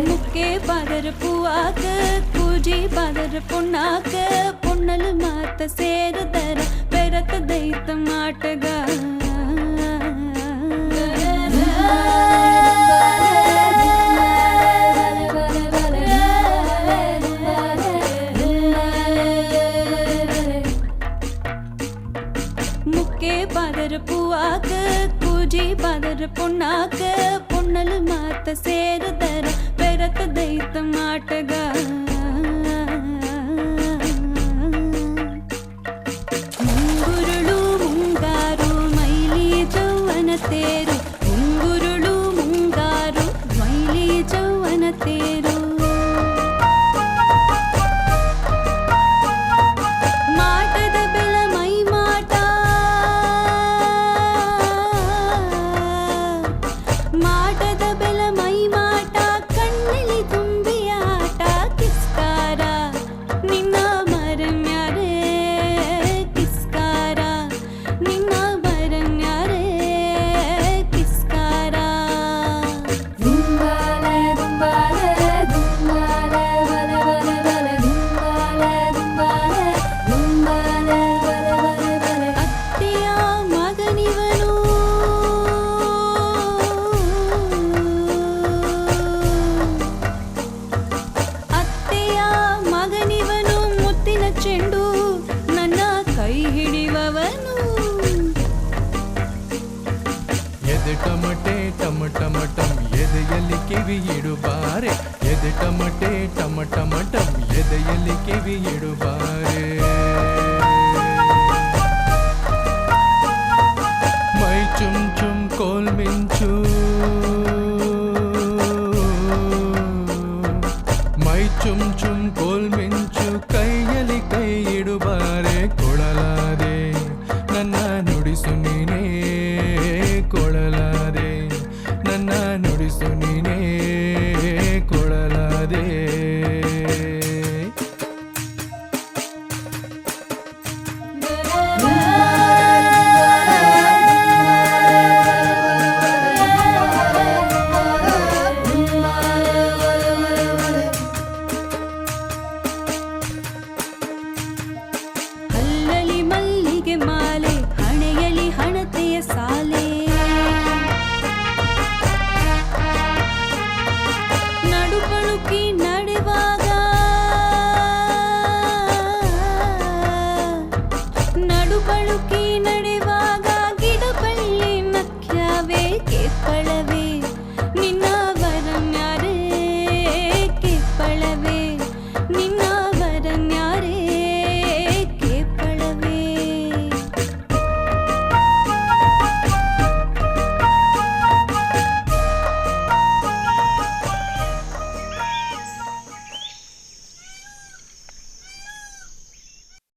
ಮುಕ್ಕೆ ಪಾದರ ಪೂವಾಕ ಕೂಜಿ ಪಾದರ ಪುಣ್ಣಾಕ ಪುಣ್ಣಲು ಮಾತ ಸೇರದರ ಬೆರತ ದೈತ ಮಾಟಗ ಮುಕ್ಕೆ ಪಾದರ ಪೂವಾಕ ಕೂಜಿ ಪಾದರ ಪುಣ್ಣಾಕ ಪುಣ್ಣಲು ಮಾತ ಸೇರದರ ಬೆರತ ದೈತ ಮಾಟಗ ಮುಂಗುರುಳು ಮುಂಗಾರು ಮೈಲಿ ಜೌವನ ತೇರು ಮುಂಗುರುಳು ಮುಂಗಾರು ಮೈಲಿ ಜೌವನ ತೇರು ಮಾಟದ ಬೆಲ ಮೈ ಮಾಟ ಮಾಟದ ಬೆಲ ಮೈ ಮಾಟ ಕಣ್ಣಲ್ಲಿ ತುಂಬಿ ಆಟ ಕಿಸ್ಕಾರ ನಿನ್ನ ಮರನ್ಯಾರೇ ಕಿಸ್ಕಾರ ನಿನ್ನ ಮರನ್ಯಾರೇ ಕಿಸ್ಕಾರ ದುಂಬಾಲೆ ದುಂಬಾಲೆ ದುಂಬಾಲೆ ಬಲೆ ಬಲೆ ಬಲೆ ದುಂಬಾಲೆ ದುಂಬಾಲೆ ದುಂಬಾಲೆ ಬಲೆ ಬಲೆ ಬಲೆ ಅತ್ತೆಯ ಮಗನಿವನು ಅತ್ತೆಯ ಮಗನಿವನು ಮುತ್ತಿನ ಚೆಂಡು ನನ್ನ ಕೈ ಹಿಡಿಯುವವನು ಎದೆ ಟಮಟೆ ಟಮಟಮಟಂ ಎದೆಯಲ್ಲಿ ಕಿವಿ ಇಡುಬಾರೆ ಎದೆ ಟಮಟೆ ಟಮಟಮಟಂ ಎದೆಯಲ್ಲಿ ಕಿವಿ ಇಡುಬಾರೆ